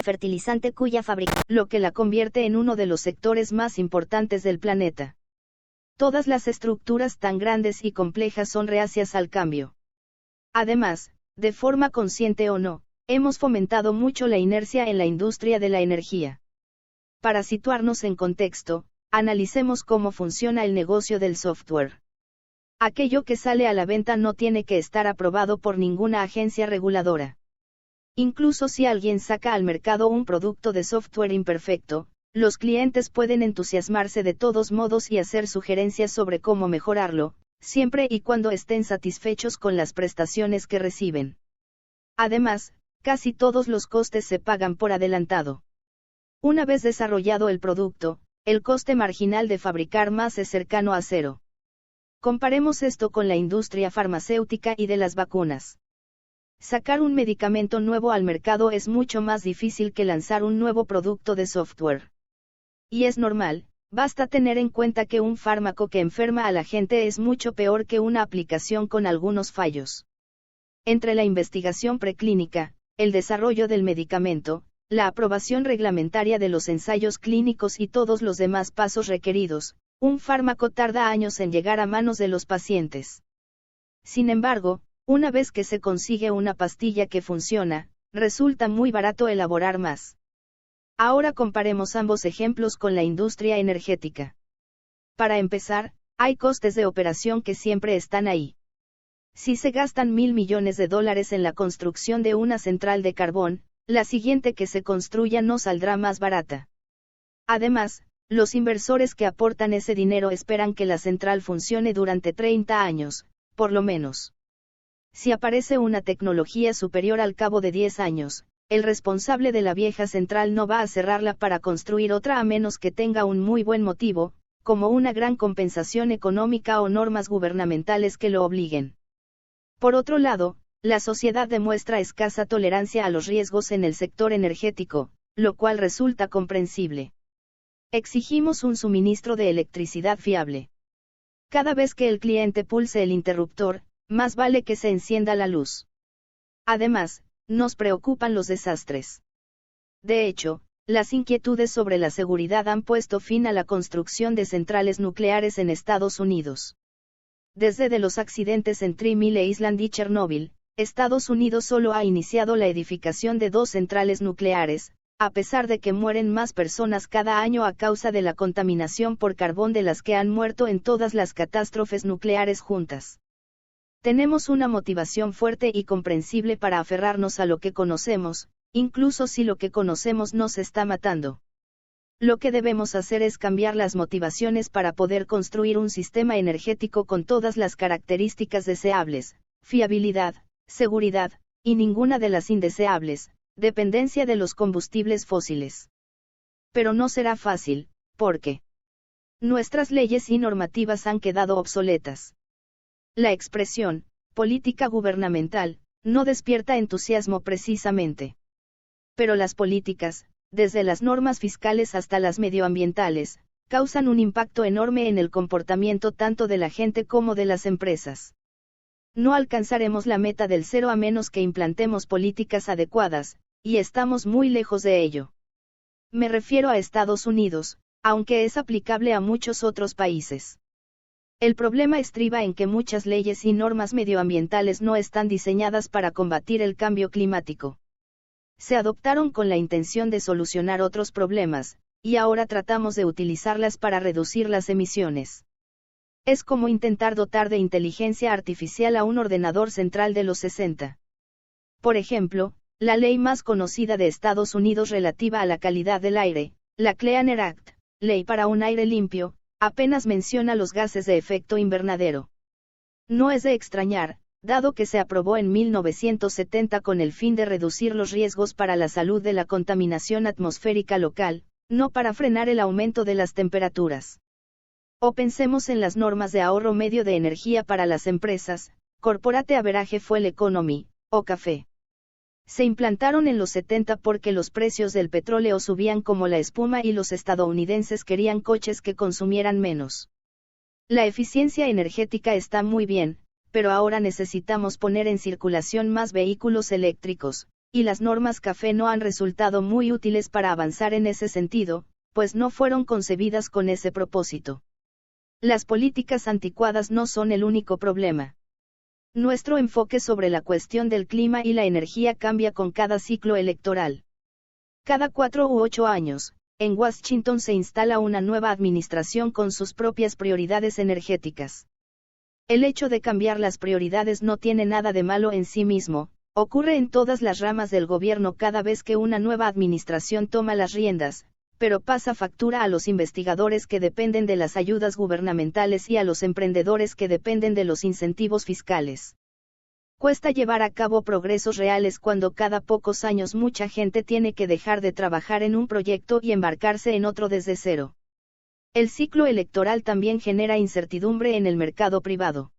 fertilizante cuya fabricación, lo que la convierte en uno de los sectores más importantes del planeta. Todas las estructuras tan grandes y complejas son reacias al cambio. Además, de forma consciente o no, hemos fomentado mucho la inercia en la industria de la energía. Para situarnos en contexto, analicemos cómo funciona el negocio del software. Aquello que sale a la venta no tiene que estar aprobado por ninguna agencia reguladora. Incluso si alguien saca al mercado un producto de software imperfecto, los clientes pueden entusiasmarse de todos modos y hacer sugerencias sobre cómo mejorarlo, siempre y cuando estén satisfechos con las prestaciones que reciben. Además, casi todos los costes se pagan por adelantado. Una vez desarrollado el producto, el coste marginal de fabricar más es cercano a cero. Comparemos esto con la industria farmacéutica y de las vacunas. Sacar un medicamento nuevo al mercado es mucho más difícil que lanzar un nuevo producto de software. Y es normal, basta tener en cuenta que un fármaco que enferma a la gente es mucho peor que una aplicación con algunos fallos. Entre la investigación preclínica, el desarrollo del medicamento, la aprobación reglamentaria de los ensayos clínicos y todos los demás pasos requeridos, un fármaco tarda años en llegar a manos de los pacientes. Sin embargo, una vez que se consigue una pastilla que funciona, resulta muy barato elaborar más. Ahora comparemos ambos ejemplos con la industria energética. Para empezar, hay costes de operación que siempre están ahí. Si se gastan $1.000 millones en la construcción de una central de carbón, la siguiente que se construya no saldrá más barata. Además, los inversores que aportan ese dinero esperan que la central funcione durante 30 años, por lo menos. Si aparece una tecnología superior al cabo de 10 años, el responsable de la vieja central no va a cerrarla para construir otra a menos que tenga un muy buen motivo, como una gran compensación económica o normas gubernamentales que lo obliguen. Por otro lado, la sociedad demuestra escasa tolerancia a los riesgos en el sector energético, lo cual resulta comprensible. Exigimos un suministro de electricidad fiable. Cada vez que el cliente pulse el interruptor, más vale que se encienda la luz. Además, nos preocupan los desastres. De hecho, las inquietudes sobre la seguridad han puesto fin a la construcción de centrales nucleares en Estados Unidos. Desde de los accidentes en 3 Mile Island y Chernóbil, Estados Unidos solo ha iniciado la edificación de 2 centrales nucleares, a pesar de que mueren más personas cada año a causa de la contaminación por carbón de las que han muerto en todas las catástrofes nucleares juntas. Tenemos una motivación fuerte y comprensible para aferrarnos a lo que conocemos, incluso si lo que conocemos nos está matando. Lo que debemos hacer es cambiar las motivaciones para poder construir un sistema energético con todas las características deseables, fiabilidad, seguridad, y ninguna de las indeseables, dependencia de los combustibles fósiles. Pero no será fácil, porque nuestras leyes y normativas han quedado obsoletas. La expresión, política gubernamental, no despierta entusiasmo precisamente. Pero las políticas, desde las normas fiscales hasta las medioambientales, causan un impacto enorme en el comportamiento tanto de la gente como de las empresas. No alcanzaremos la meta del cero a menos que implantemos políticas adecuadas, y estamos muy lejos de ello. Me refiero a Estados Unidos, aunque es aplicable a muchos otros países. El problema estriba en que muchas leyes y normas medioambientales no están diseñadas para combatir el cambio climático. Se adoptaron con la intención de solucionar otros problemas, y ahora tratamos de utilizarlas para reducir las emisiones. Es como intentar dotar de inteligencia artificial a un ordenador central de los 60. Por ejemplo, la ley más conocida de Estados Unidos relativa a la calidad del aire, la Clean Air Act, Ley para un aire limpio, apenas menciona los gases de efecto invernadero. No es de extrañar, dado que se aprobó en 1970 con el fin de reducir los riesgos para la salud de la contaminación atmosférica local, no para frenar el aumento de las temperaturas. O pensemos en las normas de ahorro medio de energía para las empresas, Corporate Average Fuel Economy, o CAFE. Se implantaron en los 70 porque los precios del petróleo subían como la espuma y los estadounidenses querían coches que consumieran menos. La eficiencia energética está muy bien, pero ahora necesitamos poner en circulación más vehículos eléctricos, y las normas CAFE no han resultado muy útiles para avanzar en ese sentido, pues no fueron concebidas con ese propósito. Las políticas anticuadas no son el único problema. Nuestro enfoque sobre la cuestión del clima y la energía cambia con cada ciclo electoral. Cada 4 u 8 años, en Washington se instala una nueva administración con sus propias prioridades energéticas. El hecho de cambiar las prioridades no tiene nada de malo en sí mismo, ocurre en todas las ramas del gobierno cada vez que una nueva administración toma las riendas, pero pasa factura a los investigadores que dependen de las ayudas gubernamentales y a los emprendedores que dependen de los incentivos fiscales. Cuesta llevar a cabo progresos reales cuando cada pocos años mucha gente tiene que dejar de trabajar en un proyecto y embarcarse en otro desde cero. El ciclo electoral también genera incertidumbre en el mercado privado.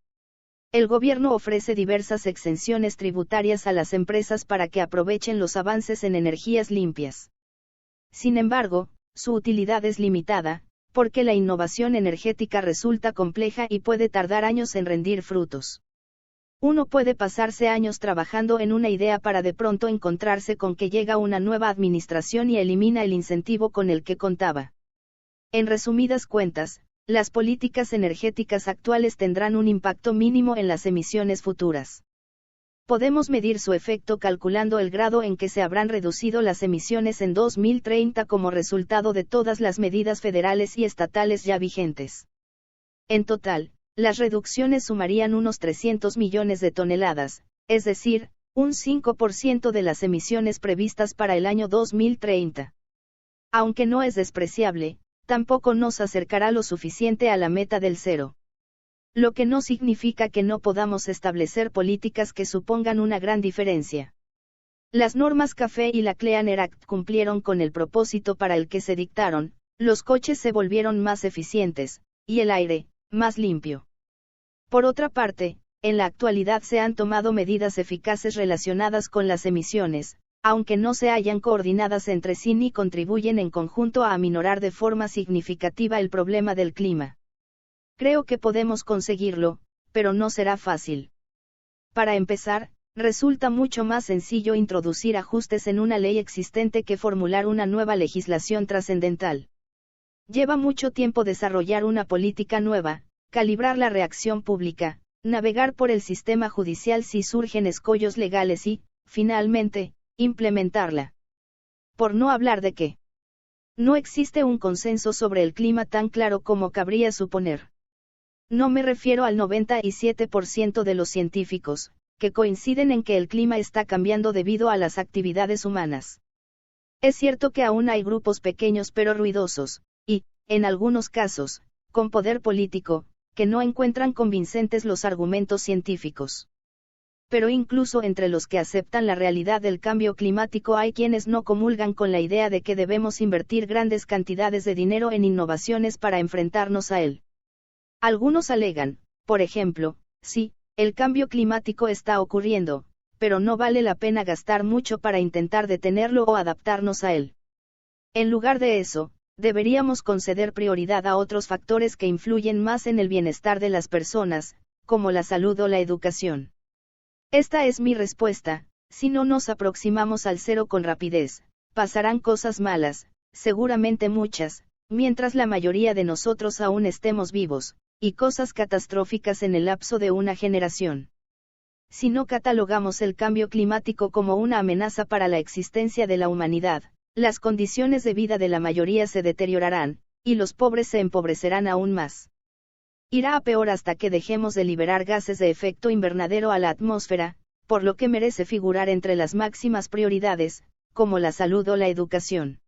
El gobierno ofrece diversas exenciones tributarias a las empresas para que aprovechen los avances en energías limpias. Sin embargo, su utilidad es limitada, porque la innovación energética resulta compleja y puede tardar años en rendir frutos. Uno puede pasarse años trabajando en una idea para de pronto encontrarse con que llega una nueva administración y elimina el incentivo con el que contaba. En resumidas cuentas, las políticas energéticas actuales tendrán un impacto mínimo en las emisiones futuras. Podemos medir su efecto calculando el grado en que se habrán reducido las emisiones en 2030 como resultado de todas las medidas federales y estatales ya vigentes. En total, las reducciones sumarían unos 300 millones de toneladas, es decir, un 5% de las emisiones previstas para el año 2030. Aunque no es despreciable, tampoco nos acercará lo suficiente a la meta del cero. Lo que no significa que no podamos establecer políticas que supongan una gran diferencia. Las normas CAFE y la Clean Air Act cumplieron con el propósito para el que se dictaron, los coches se volvieron más eficientes, y el aire, más limpio. Por otra parte, en la actualidad se han tomado medidas eficaces relacionadas con las emisiones, aunque no se hayan coordinadas entre sí ni contribuyen en conjunto a aminorar de forma significativa el problema del clima. Creo que podemos conseguirlo, pero no será fácil. Para empezar, resulta mucho más sencillo introducir ajustes en una ley existente que formular una nueva legislación trascendental. Lleva mucho tiempo desarrollar una política nueva, calibrar la reacción pública, navegar por el sistema judicial si surgen escollos legales y, finalmente, implementarla. Por no hablar de que no existe un consenso sobre el clima tan claro como cabría suponer. No me refiero al 97% de los científicos, que coinciden en que el clima está cambiando debido a las actividades humanas. Es cierto que aún hay grupos pequeños pero ruidosos, y, en algunos casos, con poder político, que no encuentran convincentes los argumentos científicos. Pero incluso entre los que aceptan la realidad del cambio climático hay quienes no comulgan con la idea de que debemos invertir grandes cantidades de dinero en innovaciones para enfrentarnos a él. Algunos alegan, por ejemplo, sí, el cambio climático está ocurriendo, pero no vale la pena gastar mucho para intentar detenerlo o adaptarnos a él. En lugar de eso, deberíamos conceder prioridad a otros factores que influyen más en el bienestar de las personas, como la salud o la educación. Esta es mi respuesta: si no nos aproximamos al cero con rapidez, pasarán cosas malas, seguramente muchas, mientras la mayoría de nosotros aún estemos vivos, y cosas catastróficas en el lapso de una generación. Si no catalogamos el cambio climático como una amenaza para la existencia de la humanidad, las condiciones de vida de la mayoría se deteriorarán, y los pobres se empobrecerán aún más. Irá a peor hasta que dejemos de liberar gases de efecto invernadero a la atmósfera, por lo que merece figurar entre las máximas prioridades, como la salud o la educación.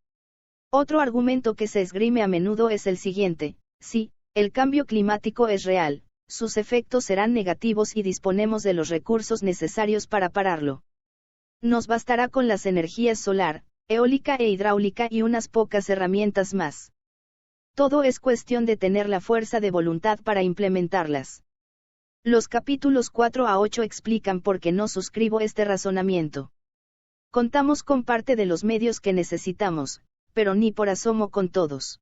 Otro argumento que se esgrime a menudo es el siguiente: sí, el cambio climático es real, sus efectos serán negativos y disponemos de los recursos necesarios para pararlo. Nos bastará con las energías solar, eólica e hidráulica y unas pocas herramientas más. Todo es cuestión de tener la fuerza de voluntad para implementarlas. Los capítulos 4 a 8 explican por qué no suscribo este razonamiento. Contamos con parte de los medios que necesitamos, pero ni por asomo con todos.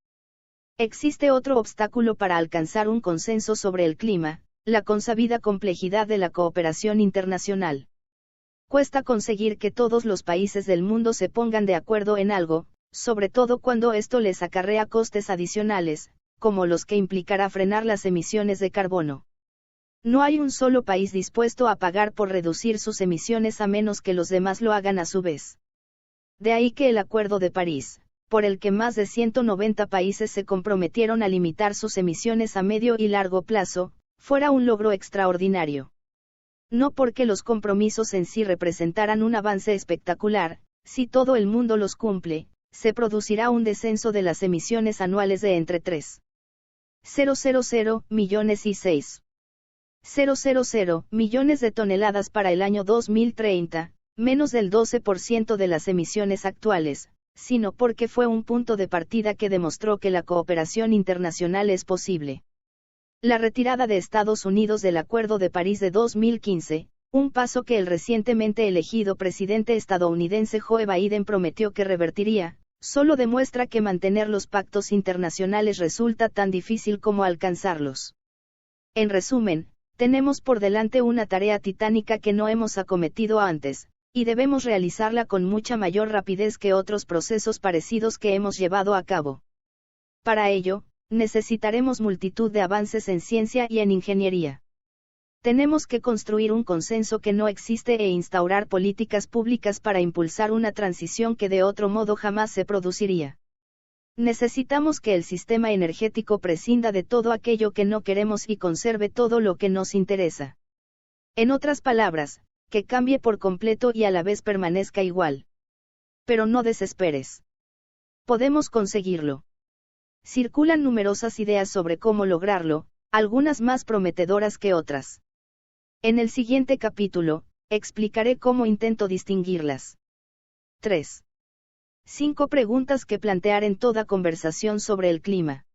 Existe otro obstáculo para alcanzar un consenso sobre el clima: la consabida complejidad de la cooperación internacional. Cuesta conseguir que todos los países del mundo se pongan de acuerdo en algo, sobre todo cuando esto les acarrea costes adicionales, como los que implicará frenar las emisiones de carbono. No hay un solo país dispuesto a pagar por reducir sus emisiones a menos que los demás lo hagan a su vez. De ahí que el Acuerdo de París, por el que más de 190 países se comprometieron a limitar sus emisiones a medio y largo plazo, fuera un logro extraordinario. No porque los compromisos en sí representaran un avance espectacular, si todo el mundo los cumple, se producirá un descenso de las emisiones anuales de entre 3,000 millones y 6,000 millones de toneladas para el año 2030, menos del 12% de las emisiones actuales, sino porque fue un punto de partida que demostró que la cooperación internacional es posible. La retirada de Estados Unidos del Acuerdo de París de 2015, un paso que el recientemente elegido presidente estadounidense Joe Biden prometió que revertiría, solo demuestra que mantener los pactos internacionales resulta tan difícil como alcanzarlos. En resumen, tenemos por delante una tarea titánica que no hemos acometido antes, y debemos realizarla con mucha mayor rapidez que otros procesos parecidos que hemos llevado a cabo. Para ello, necesitaremos multitud de avances en ciencia y en ingeniería. Tenemos que construir un consenso que no existe e instaurar políticas públicas para impulsar una transición que de otro modo jamás se produciría. Necesitamos que el sistema energético prescinda de todo aquello que no queremos y conserve todo lo que nos interesa. En otras palabras, que cambie por completo y a la vez permanezca igual. Pero no desesperes. Podemos conseguirlo. Circulan numerosas ideas sobre cómo lograrlo, algunas más prometedoras que otras. En el siguiente capítulo, explicaré cómo intento distinguirlas. 3. 5 preguntas que plantear en toda conversación sobre el clima.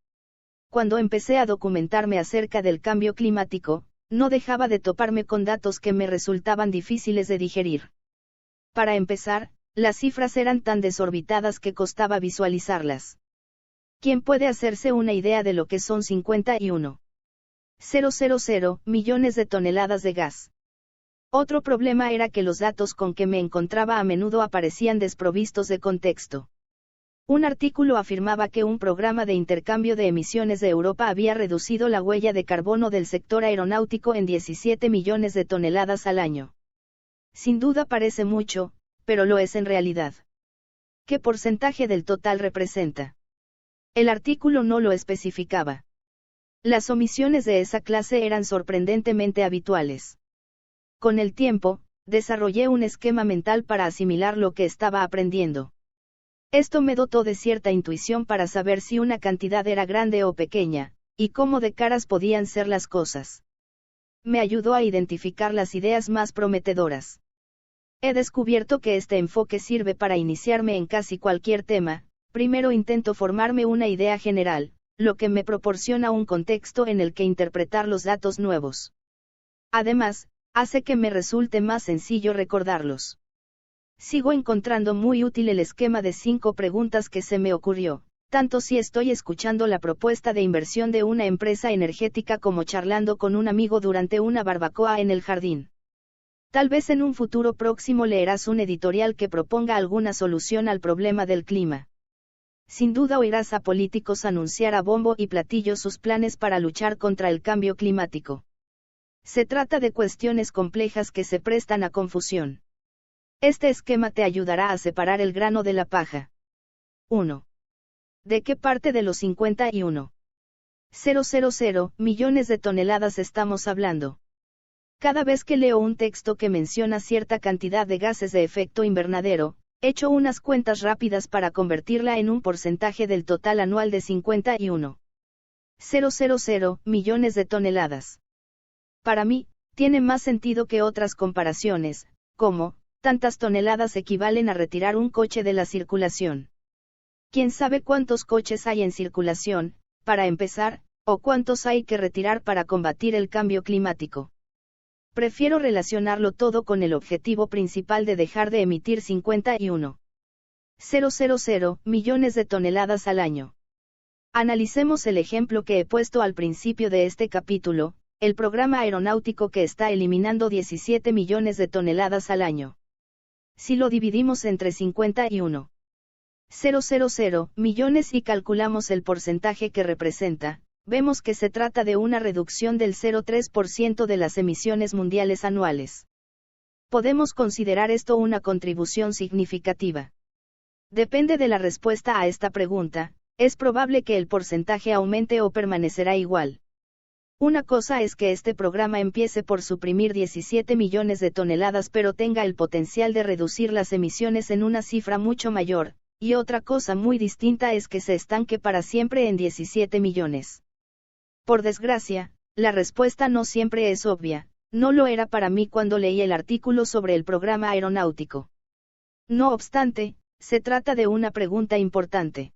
Cuando empecé a documentarme acerca del cambio climático, no dejaba de toparme con datos que me resultaban difíciles de digerir. Para empezar, las cifras eran tan desorbitadas que costaba visualizarlas. ¿Quién puede hacerse una idea de lo que son 51,000 millones de toneladas de gas? Otro problema era que los datos con que me encontraba a menudo aparecían desprovistos de contexto. Un artículo afirmaba que un programa de intercambio de emisiones de Europa había reducido la huella de carbono del sector aeronáutico en 17 millones de toneladas al año. Sin duda parece mucho, pero lo es en realidad. ¿Qué porcentaje del total representa? El artículo no lo especificaba. Las omisiones de esa clase eran sorprendentemente habituales. Con el tiempo, desarrollé un esquema mental para asimilar lo que estaba aprendiendo. Esto me dotó de cierta intuición para saber si una cantidad era grande o pequeña, y cómo de caras podían ser las cosas. Me ayudó a identificar las ideas más prometedoras. He descubierto que este enfoque sirve para iniciarme en casi cualquier tema. Primero intento formarme una idea general, lo que me proporciona un contexto en el que interpretar los datos nuevos. Además, hace que me resulte más sencillo recordarlos. Sigo encontrando muy útil el esquema de 5 preguntas que se me ocurrió, tanto si estoy escuchando la propuesta de inversión de una empresa energética como charlando con un amigo durante una barbacoa en el jardín. Tal vez en un futuro próximo leerás un editorial que proponga alguna solución al problema del clima. Sin duda oirás a políticos anunciar a bombo y platillo sus planes para luchar contra el cambio climático. Se trata de cuestiones complejas que se prestan a confusión. Este esquema te ayudará a separar el grano de la paja. 1. ¿De qué parte de los 51,000 millones de toneladas estamos hablando? Cada vez que leo un texto que menciona cierta cantidad de gases de efecto invernadero, echo unas cuentas rápidas para convertirla en un porcentaje del total anual de 51,000 millones de toneladas. Para mí, tiene más sentido que otras comparaciones, como, tantas toneladas equivalen a retirar un coche de la circulación. ¿Quién sabe cuántos coches hay en circulación, para empezar, o cuántos hay que retirar para combatir el cambio climático? Prefiero relacionarlo todo con el objetivo principal de dejar de emitir 51,000 millones de toneladas al año. Analicemos el ejemplo que he puesto al principio de este capítulo, el programa aeronáutico que está eliminando 17 millones de toneladas al año. Si lo dividimos entre 51,000 millones y calculamos el porcentaje que representa, vemos que se trata de una reducción del 0,3% de las emisiones mundiales anuales. ¿Podemos considerar esto una contribución significativa? Depende de la respuesta a esta pregunta, es probable que el porcentaje aumente o permanecerá igual. Una cosa es que este programa empiece por suprimir 17 millones de toneladas pero tenga el potencial de reducir las emisiones en una cifra mucho mayor, y otra cosa muy distinta es que se estanque para siempre en 17 millones. Por desgracia, la respuesta no siempre es obvia. No lo era para mí cuando leí el artículo sobre el programa aeronáutico. No obstante, se trata de una pregunta importante.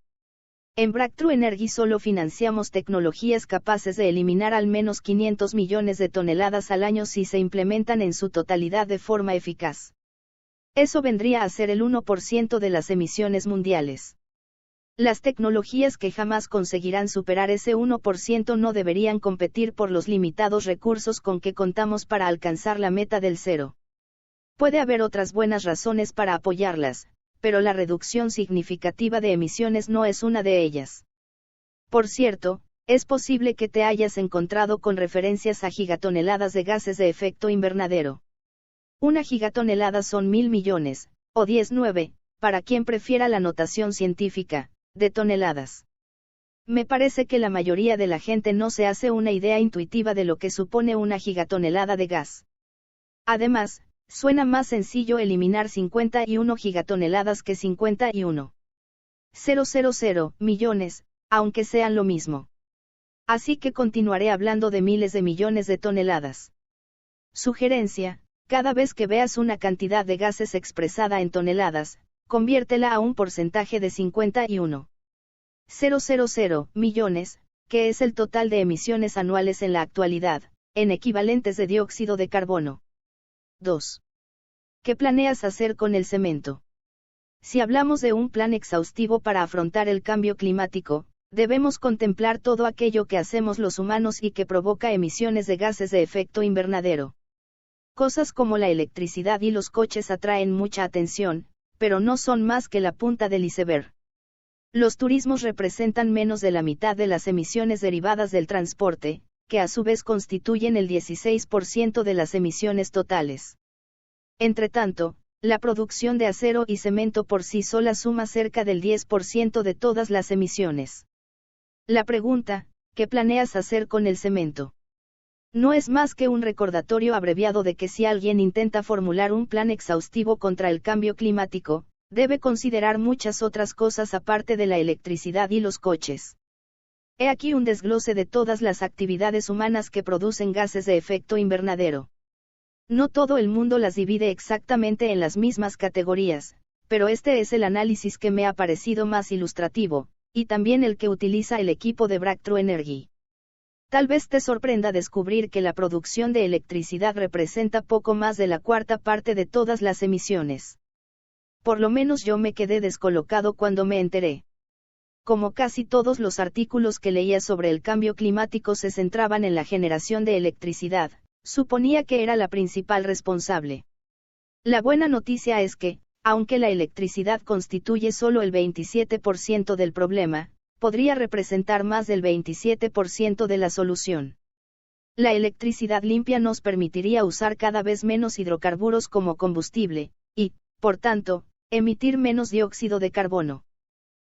En Breakthrough Energy solo financiamos tecnologías capaces de eliminar al menos 500 millones de toneladas al año si se implementan en su totalidad de forma eficaz. Eso vendría a ser el 1% de las emisiones mundiales. Las tecnologías que jamás conseguirán superar ese 1% no deberían competir por los limitados recursos con que contamos para alcanzar la meta del cero. Puede haber otras buenas razones para apoyarlas, pero la reducción significativa de emisiones no es una de ellas. Por cierto, es posible que te hayas encontrado con referencias a gigatoneladas de gases de efecto invernadero. Una gigatonelada son 1.000 millones, o 19, para quien prefiera la notación científica, de toneladas. Me parece que la mayoría de la gente no se hace una idea intuitiva de lo que supone una gigatonelada de gas. Además, suena más sencillo eliminar 51 gigatoneladas que 51,000 millones, aunque sean lo mismo. Así que continuaré hablando de miles de millones de toneladas. Sugerencia: cada vez que veas una cantidad de gases expresada en toneladas, conviértela a un porcentaje de 51,000 millones, que es el total de emisiones anuales en la actualidad, en equivalentes de dióxido de carbono. 2. ¿Qué planeas hacer con el cemento? Si hablamos de un plan exhaustivo para afrontar el cambio climático, debemos contemplar todo aquello que hacemos los humanos y que provoca emisiones de gases de efecto invernadero. Cosas como la electricidad y los coches atraen mucha atención, pero no son más que la punta del iceberg. Los turismos representan menos de la mitad de las emisiones derivadas del transporte, que a su vez constituyen el 16% de las emisiones totales. Entretanto, la producción de acero y cemento por sí sola suma cerca del 10% de todas las emisiones. La pregunta: ¿qué planeas hacer con el cemento? No es más que un recordatorio abreviado de que si alguien intenta formular un plan exhaustivo contra el cambio climático, debe considerar muchas otras cosas aparte de la electricidad y los coches. He aquí un desglose de todas las actividades humanas que producen gases de efecto invernadero. No todo el mundo las divide exactamente en las mismas categorías, pero este es el análisis que me ha parecido más ilustrativo, y también el que utiliza el equipo de Breakthrough Energy. Tal vez te sorprenda descubrir que la producción de electricidad representa poco más de la cuarta parte de todas las emisiones. Por lo menos yo me quedé descolocado cuando me enteré. Como casi todos los artículos que leía sobre el cambio climático se centraban en la generación de electricidad, suponía que era la principal responsable. La buena noticia es que, aunque la electricidad constituye solo el 27% del problema, podría representar más del 27% de la solución. La electricidad limpia nos permitiría usar cada vez menos hidrocarburos como combustible, y, por tanto, emitir menos dióxido de carbono.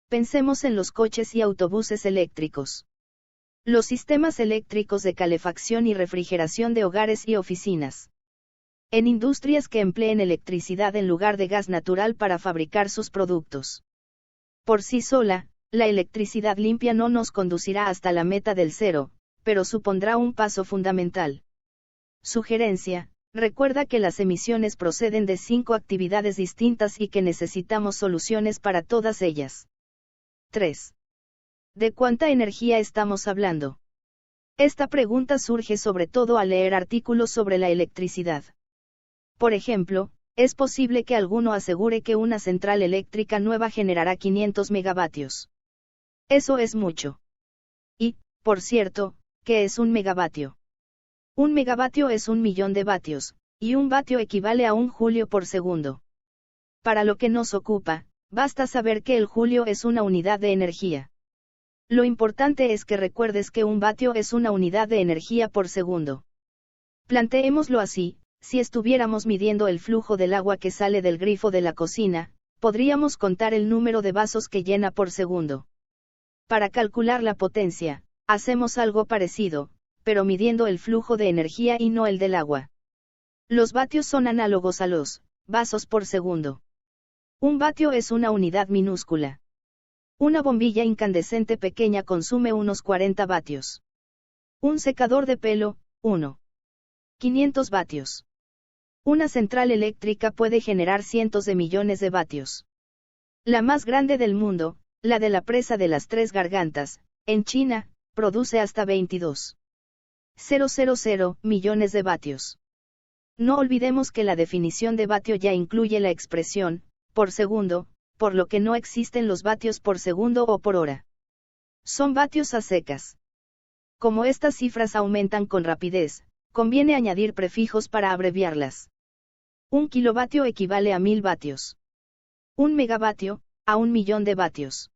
Pensemos en los coches y autobuses eléctricos. Los sistemas eléctricos de calefacción y refrigeración de hogares y oficinas. En industrias que empleen electricidad en lugar de gas natural para fabricar sus productos. Por sí sola, la electricidad limpia no nos conducirá hasta la meta del cero, pero supondrá un paso fundamental. Sugerencia: recuerda que las emisiones proceden de 5 actividades distintas y que necesitamos soluciones para todas ellas. 3. ¿De cuánta energía estamos hablando? Esta pregunta surge sobre todo al leer artículos sobre la electricidad. Por ejemplo, es posible que alguno asegure que una central eléctrica nueva generará 500 megavatios. Eso es mucho. Y, por cierto, ¿qué es un megavatio? Un megavatio es 1.000.000 de vatios, y un vatio equivale a 1 julio por segundo. Para lo que nos ocupa, basta saber que el julio es una unidad de energía. Lo importante es que recuerdes que un vatio es una unidad de energía por segundo. Planteémoslo así: si estuviéramos midiendo el flujo del agua que sale del grifo de la cocina, podríamos contar el número de vasos que llena por segundo. Para calcular la potencia, hacemos algo parecido, pero midiendo el flujo de energía y no el del agua. Los vatios son análogos a los vasos por segundo. Un vatio es una unidad minúscula. Una bombilla incandescente pequeña consume unos 40 vatios. Un secador de pelo, 500 vatios. Una central eléctrica puede generar cientos de millones de vatios. La más grande del mundo, la de la presa de las Tres Gargantas, en China, produce hasta 22,000 millones de vatios. No olvidemos que la definición de vatio ya incluye la expresión por segundo, por lo que no existen los vatios por segundo o por hora. Son vatios a secas. Como estas cifras aumentan con rapidez, conviene añadir prefijos para abreviarlas. Un kilovatio equivale a 1000 vatios. Un megavatio, a 1.000.000 de vatios.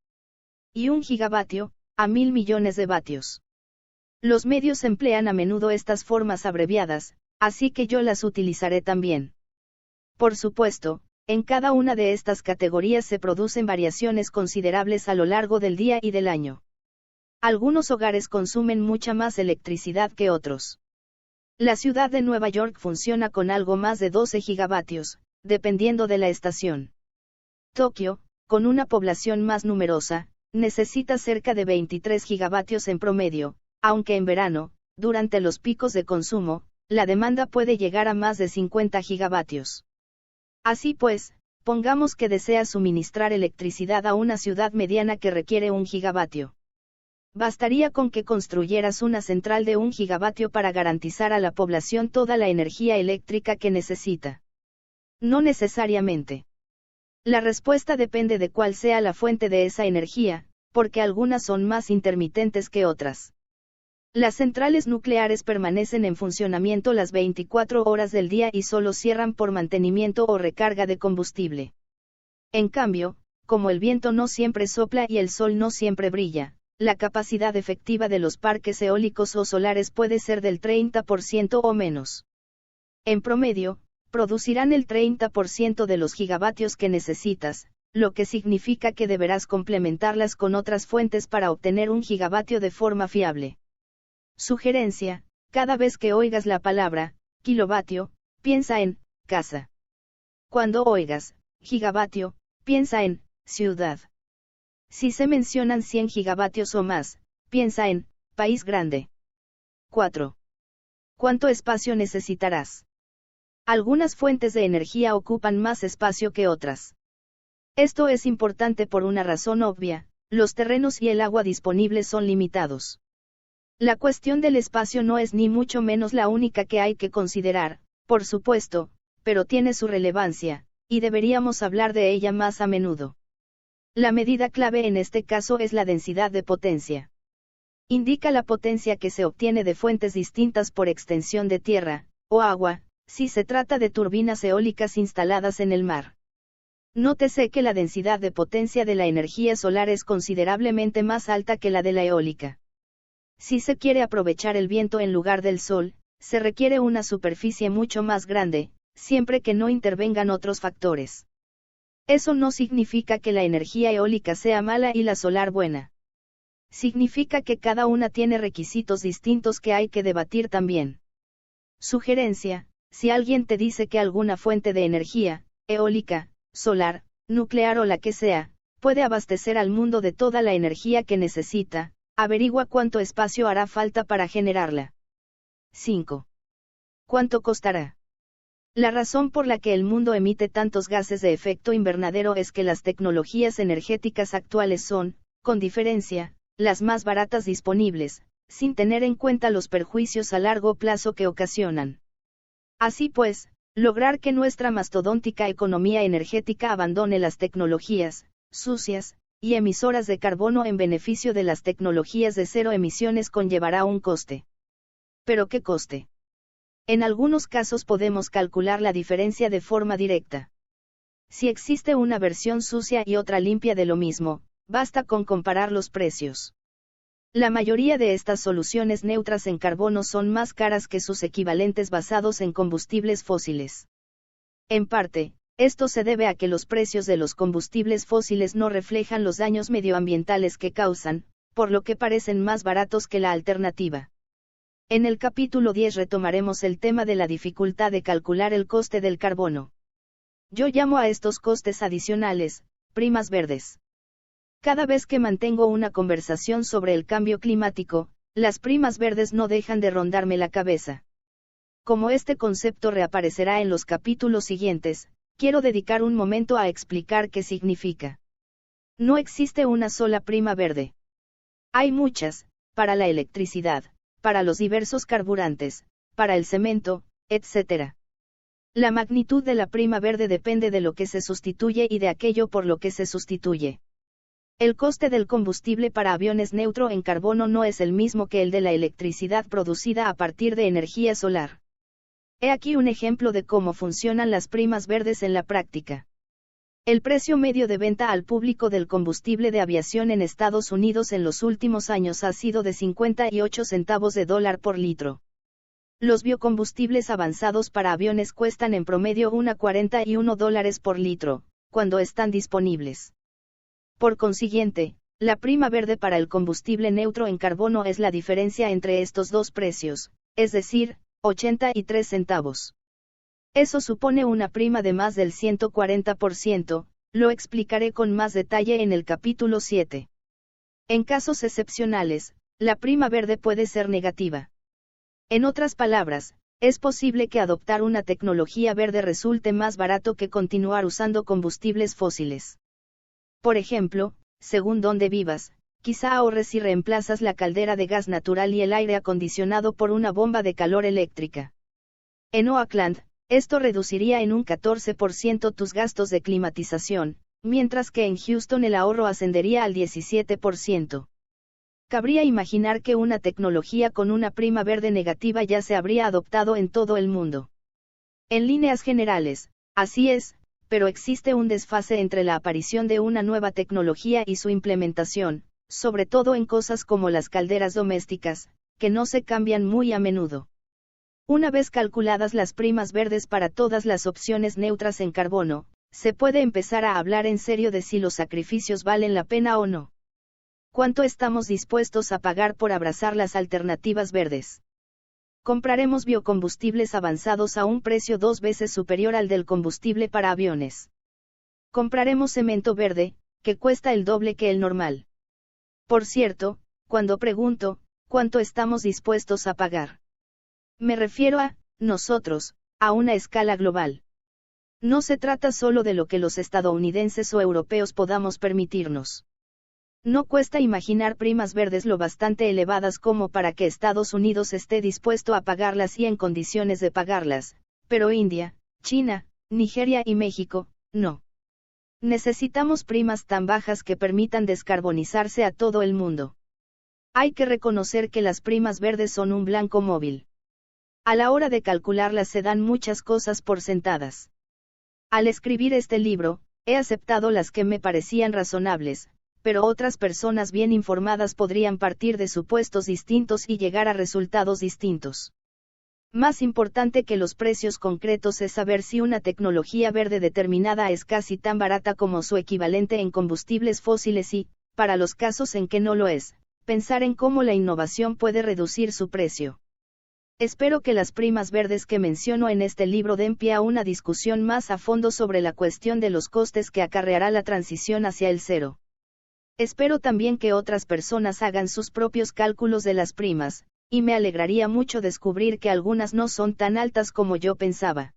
Y un gigavatio, a 1.000 millones de vatios. Los medios emplean a menudo estas formas abreviadas, así que yo las utilizaré también. Por supuesto, en cada una de estas categorías se producen variaciones considerables a lo largo del día y del año. Algunos hogares consumen mucha más electricidad que otros. La ciudad de Nueva York funciona con algo más de 12 gigavatios, dependiendo de la estación. Tokio, con una población más numerosa, necesita cerca de 23 gigavatios en promedio, aunque en verano, durante los picos de consumo, la demanda puede llegar a más de 50 gigavatios. Así pues, pongamos que deseas suministrar electricidad a una ciudad mediana que requiere 1 gigavatio. Bastaría con que construyeras una central de 1 gigavatio para garantizar a la población toda la energía eléctrica que necesita. No necesariamente. La respuesta depende de cuál sea la fuente de esa energía, porque algunas son más intermitentes que otras. Las centrales nucleares permanecen en funcionamiento las 24 horas del día y solo cierran por mantenimiento o recarga de combustible. En cambio, como el viento no siempre sopla y el sol no siempre brilla, la capacidad efectiva de los parques eólicos o solares puede ser del 30% o menos. En promedio, producirán el 30% de los gigavatios que necesitas, lo que significa que deberás complementarlas con otras fuentes para obtener 1 gigavatio de forma fiable. Sugerencia: cada vez que oigas la palabra kilovatio, piensa en casa. Cuando oigas gigavatio, piensa en ciudad. Si se mencionan 100 gigavatios o más, piensa en país grande. 4. ¿Cuánto espacio necesitarás? Algunas fuentes de energía ocupan más espacio que otras. Esto es importante por una razón obvia: los terrenos y el agua disponibles son limitados. La cuestión del espacio no es ni mucho menos la única que hay que considerar, por supuesto, pero tiene su relevancia, y deberíamos hablar de ella más a menudo. La medida clave en este caso es la densidad de potencia. Indica la potencia que se obtiene de fuentes distintas por extensión de tierra, o agua, si se trata de turbinas eólicas instaladas en el mar. Nótese que la densidad de potencia de la energía solar es considerablemente más alta que la de la eólica. Si se quiere aprovechar el viento en lugar del sol, se requiere una superficie mucho más grande, siempre que no intervengan otros factores. Eso no significa que la energía eólica sea mala y la solar buena. Significa que cada una tiene requisitos distintos que hay que debatir también. Sugerencia: si alguien te dice que alguna fuente de energía, eólica, solar, nuclear o la que sea, puede abastecer al mundo de toda la energía que necesita, averigua cuánto espacio hará falta para generarla. 5. ¿Cuánto costará? La razón por la que el mundo emite tantos gases de efecto invernadero es que las tecnologías energéticas actuales son, con diferencia, las más baratas disponibles, sin tener en cuenta los perjuicios a largo plazo que ocasionan. Así pues, lograr que nuestra mastodóntica economía energética abandone las tecnologías sucias y emisoras de carbono en beneficio de las tecnologías de cero emisiones conllevará un coste. ¿Pero qué coste? En algunos casos podemos calcular la diferencia de forma directa. Si existe una versión sucia y otra limpia de lo mismo, basta con comparar los precios. La mayoría de estas soluciones neutras en carbono son más caras que sus equivalentes basados en combustibles fósiles. En parte, esto se debe a que los precios de los combustibles fósiles no reflejan los daños medioambientales que causan, por lo que parecen más baratos que la alternativa. En el capítulo 10 retomaremos el tema de la dificultad de calcular el coste del carbono. Yo llamo a estos costes adicionales, primas verdes. Cada vez que mantengo una conversación sobre el cambio climático, las primas verdes no dejan de rondarme la cabeza. Como este concepto reaparecerá en los capítulos siguientes, quiero dedicar un momento a explicar qué significa. No existe una sola prima verde. Hay muchas, para la electricidad, para los diversos carburantes, para el cemento, etc. La magnitud de la prima verde depende de lo que se sustituye y de aquello por lo que se sustituye. El coste del combustible para aviones neutro en carbono no es el mismo que el de la electricidad producida a partir de energía solar. He aquí un ejemplo de cómo funcionan las primas verdes en la práctica. El precio medio de venta al público del combustible de aviación en Estados Unidos en los últimos años ha sido de 58 centavos de dólar por litro. Los biocombustibles avanzados para aviones cuestan en promedio unos $41 por litro, cuando están disponibles. Por consiguiente, la prima verde para el combustible neutro en carbono es la diferencia entre estos dos precios, es decir, 83 centavos. Eso supone una prima de más del 140%, lo explicaré con más detalle en el capítulo 7. En casos excepcionales, la prima verde puede ser negativa. En otras palabras, es posible que adoptar una tecnología verde resulte más barato que continuar usando combustibles fósiles. Por ejemplo, según donde vivas, quizá ahorres si reemplazas la caldera de gas natural y el aire acondicionado por una bomba de calor eléctrica. En Oakland, esto reduciría en un 14% tus gastos de climatización, mientras que en Houston el ahorro ascendería al 17%. Cabría imaginar que una tecnología con una prima verde negativa ya se habría adoptado en todo el mundo. En líneas generales, así es, pero existe un desfase entre la aparición de una nueva tecnología y su implementación, sobre todo en cosas como las calderas domésticas, que no se cambian muy a menudo. Una vez calculadas las primas verdes para todas las opciones neutras en carbono, se puede empezar a hablar en serio de si los sacrificios valen la pena o no. ¿Cuánto estamos dispuestos a pagar por abrazar las alternativas verdes? Compraremos biocombustibles avanzados a un precio 2 veces superior al del combustible para aviones. Compraremos cemento verde, que cuesta el doble que el normal. Por cierto, cuando pregunto, ¿cuánto estamos dispuestos a pagar? Me refiero a, nosotros, a una escala global. No se trata solo de lo que los estadounidenses o europeos podamos permitirnos. No cuesta imaginar primas verdes lo bastante elevadas como para que Estados Unidos esté dispuesto a pagarlas y en condiciones de pagarlas, pero India, China, Nigeria y México, no. Necesitamos primas tan bajas que permitan descarbonizarse a todo el mundo. Hay que reconocer que las primas verdes son un blanco móvil. A la hora de calcularlas se dan muchas cosas por sentadas. Al escribir este libro, he aceptado las que me parecían razonables, pero otras personas bien informadas podrían partir de supuestos distintos y llegar a resultados distintos. Más importante que los precios concretos es saber si una tecnología verde determinada es casi tan barata como su equivalente en combustibles fósiles y, para los casos en que no lo es, pensar en cómo la innovación puede reducir su precio. Espero que las primas verdes que menciono en este libro den pie a una discusión más a fondo sobre la cuestión de los costes que acarreará la transición hacia el cero. Espero también que otras personas hagan sus propios cálculos de las primas, y me alegraría mucho descubrir que algunas no son tan altas como yo pensaba.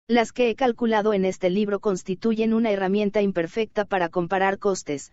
Las que he calculado en este libro constituyen una herramienta imperfecta para comparar costes,